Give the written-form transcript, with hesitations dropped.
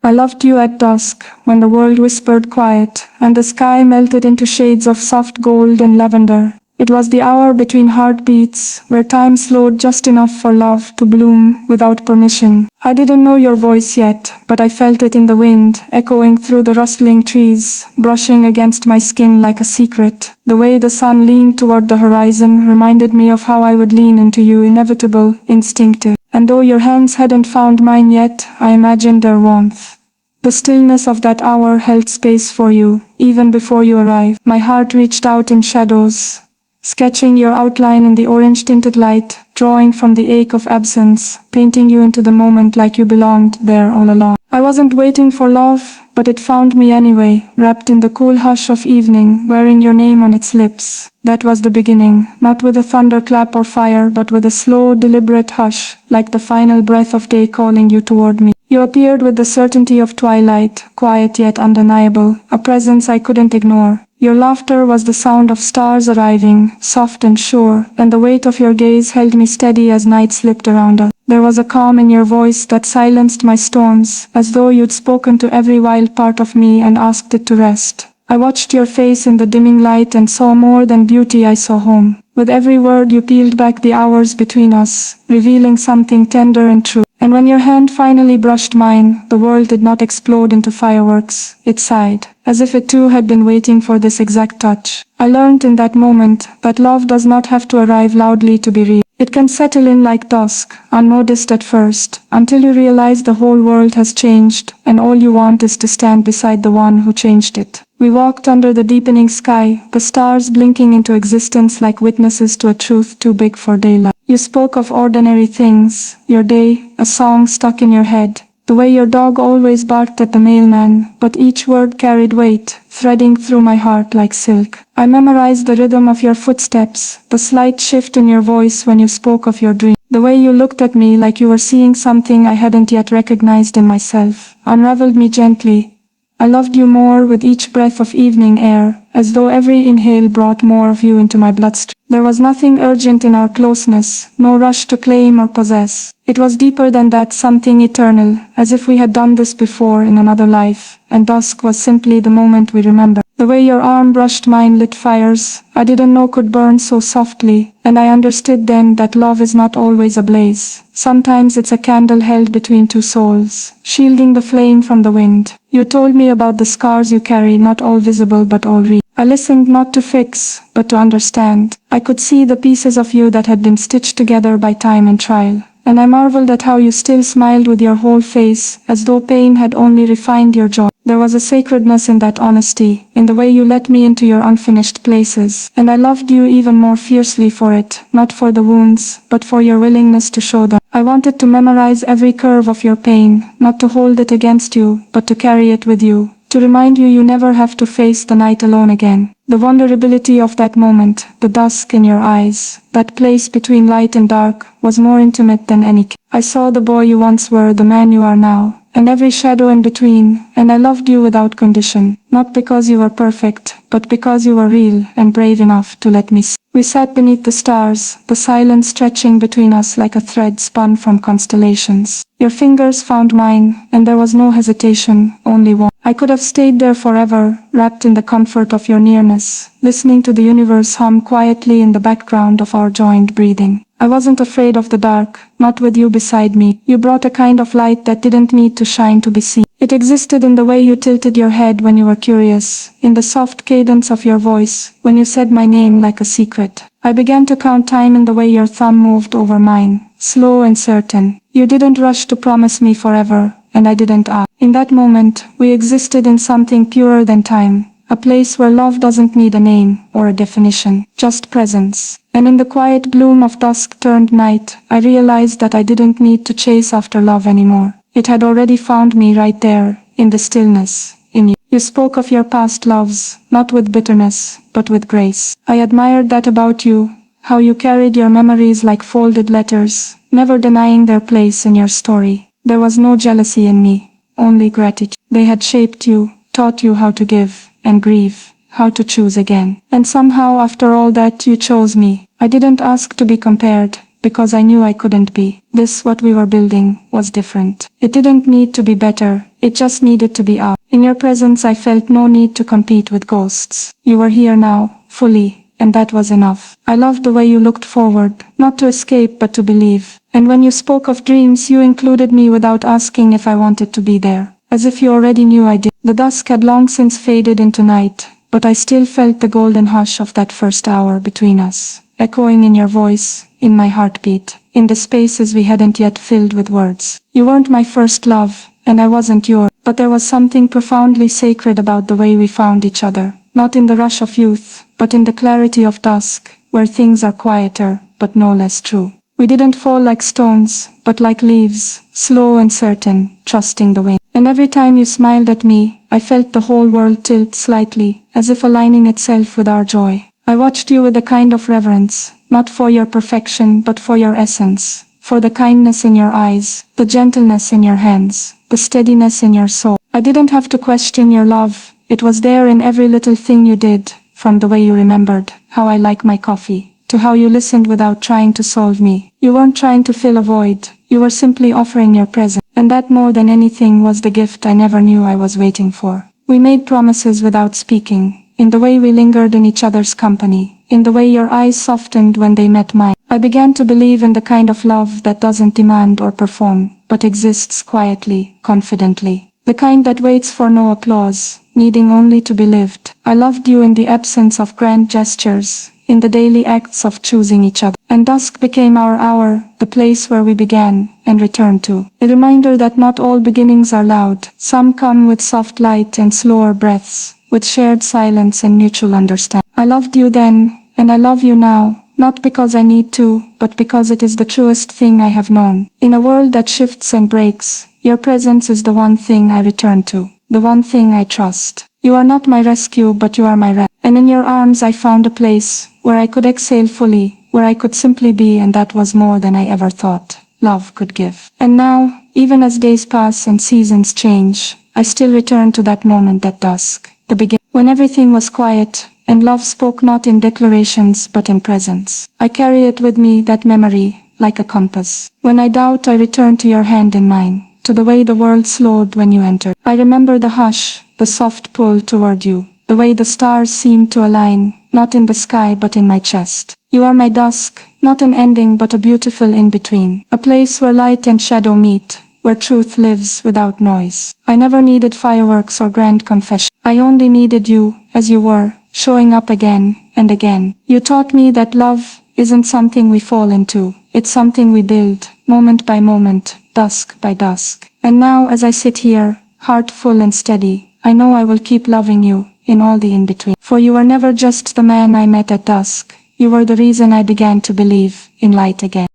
I loved you at dusk, when the world whispered quiet, and the sky melted into shades of soft gold and lavender. It was the hour between heartbeats, where time slowed just enough for love to bloom without permission. I didn't know your voice yet, but I felt it in the wind, echoing through the rustling trees, brushing against my skin like a secret. The way the sun leaned toward the horizon reminded me of how I would lean into you, inevitable, instinctive. And though your hands hadn't found mine yet, I imagined their warmth. The stillness of that hour held space for you, even before you arrived. My heart reached out in shadows, sketching your outline in the orange-tinted light, drawing from the ache of absence, painting you into the moment like you belonged there all along. I wasn't waiting for love, but it found me anyway, wrapped in the cool hush of evening, wearing your name on its lips. That was the beginning, not with a thunderclap or fire, but with a slow, deliberate hush, like the final breath of day calling you toward me. You appeared with the certainty of twilight, quiet yet undeniable, a presence I couldn't ignore. Your laughter was the sound of stars arriving, soft and sure, and the weight of your gaze held me steady as night slipped around us. There was a calm in your voice that silenced my storms, as though you'd spoken to every wild part of me and asked it to rest. I watched your face in the dimming light and saw more than beauty. I saw home. With every word you peeled back the hours between us, revealing something tender and true. And when your hand finally brushed mine, the world did not explode into fireworks. It sighed, as if it too had been waiting for this exact touch. I learned in that moment that love does not have to arrive loudly to be real. It can settle in like dusk, unnoticed at first, until you realize the whole world has changed, and all you want is to stand beside the one who changed it. We walked under the deepening sky, the stars blinking into existence like witnesses to a truth too big for daylight. You spoke of ordinary things, your day, a song stuck in your head, the way your dog always barked at the mailman, but each word carried weight, threading through my heart like silk. I memorized the rhythm of your footsteps, the slight shift in your voice when you spoke of your dream, the way you looked at me like you were seeing something I hadn't yet recognized in myself, unraveled me gently. I loved you more with each breath of evening air, as though every inhale brought more of you into my bloodstream. There was nothing urgent in our closeness, no rush to claim or possess. It was deeper than that, something eternal, as if we had done this before in another life, and dusk was simply the moment we remember. The way your arm brushed mine lit fires I didn't know could burn so softly, and I understood then that love is not always a blaze. Sometimes it's a candle held between two souls, shielding the flame from the wind. You told me about the scars you carry, not all visible but all real. I listened not to fix, but to understand. I could see the pieces of you that had been stitched together by time and trial. And I marveled at how you still smiled with your whole face, as though pain had only refined your joy. There was a sacredness in that honesty, in the way you let me into your unfinished places, and I loved you even more fiercely for it, not for the wounds, but for your willingness to show them. I wanted to memorize every curve of your pain, not to hold it against you, but to carry it with you, to remind you you never have to face the night alone again. The vulnerability of that moment, the dusk in your eyes, that place between light and dark, was more intimate than any kiss. I saw the boy you once were, the man you are now, and every shadow in between, and I loved you without condition, not because you were perfect, but because you were real and brave enough to let me see. We sat beneath the stars, the silence stretching between us like a thread spun from constellations. Your fingers found mine, and there was no hesitation, only one. I could have stayed there forever, wrapped in the comfort of your nearness, listening to the universe hum quietly in the background of our joined breathing. I wasn't afraid of the dark, not with you beside me. You brought a kind of light that didn't need to shine to be seen. It existed in the way you tilted your head when you were curious, in the soft cadence of your voice, when you said my name like a secret. I began to count time in the way your thumb moved over mine, slow and certain. You didn't rush to promise me forever, and I didn't ask. In that moment, we existed in something purer than time. A place where love doesn't need a name or a definition, just presence. And in the quiet bloom of dusk turned night, I realized that I didn't need to chase after love anymore. It had already found me right there, in the stillness, in you. You spoke of your past loves, not with bitterness, but with grace. I admired that about you, how you carried your memories like folded letters, never denying their place in your story. There was no jealousy in me, only gratitude. They had shaped you, taught you how to give and grieve, how to choose again. And somehow after all that you chose me. I didn't ask to be compared, because I knew I couldn't be. This, what we were building, was different. It didn't need to be better, it just needed to be ours. In your presence I felt no need to compete with ghosts. You were here now, fully, and that was enough. I loved the way you looked forward, not to escape but to believe. And when you spoke of dreams you included me without asking if I wanted to be there. As if you already knew I did. The dusk had long since faded into night, but I still felt the golden hush of that first hour between us, echoing in your voice, in my heartbeat, in the spaces we hadn't yet filled with words. You weren't my first love, and I wasn't yours, but there was something profoundly sacred about the way we found each other. Not in the rush of youth, but in the clarity of dusk, where things are quieter, but no less true. We didn't fall like stones, but like leaves, slow and certain, trusting the wind. And every time you smiled at me, I felt the whole world tilt slightly, as if aligning itself with our joy. I watched you with a kind of reverence, not for your perfection but for your essence, for the kindness in your eyes, the gentleness in your hands, the steadiness in your soul. I didn't have to question your love, it was there in every little thing you did, from the way you remembered how I like my coffee, to how you listened without trying to solve me. You weren't trying to fill a void, you were simply offering your presence. And that more than anything was the gift I never knew I was waiting for. We made promises without speaking, in the way we lingered in each other's company, in the way your eyes softened when they met mine. I began to believe in the kind of love that doesn't demand or perform, but exists quietly, confidently. The kind that waits for no applause, needing only to be lived. I loved you in the absence of grand gestures, in the daily acts of choosing each other. And dusk became our hour, the place where we began, and returned to. A reminder that not all beginnings are loud. Some come with soft light and slower breaths, with shared silence and mutual understanding. I loved you then, and I love you now, not because I need to, but because it is the truest thing I have known. In a world that shifts and breaks, your presence is the one thing I return to, the one thing I trust. You are not my rescue, but you are my rest. And in your arms I found a place, where I could exhale fully, where I could simply be, and that was more than I ever thought love could give. And now, even as days pass and seasons change, I still return to that moment at dusk, the beginning, when everything was quiet, and love spoke not in declarations but in presence. I carry it with me, that memory, like a compass. When I doubt I return to your hand in mine, to the way the world slowed when you entered. I remember the hush, the soft pull toward you, the way the stars seemed to align, not in the sky but in my chest. You are my dusk, not an ending but a beautiful in-between, a place where light and shadow meet, where truth lives without noise. I never needed fireworks or grand confession. I only needed you, as you were, showing up again and again. You taught me that love isn't something we fall into, it's something we build, moment by moment, dusk by dusk. And now as I sit here, heart full and steady, I know I will keep loving you, in all the in-between. For you were never just the man I met at dusk, you were the reason I began to believe in light again.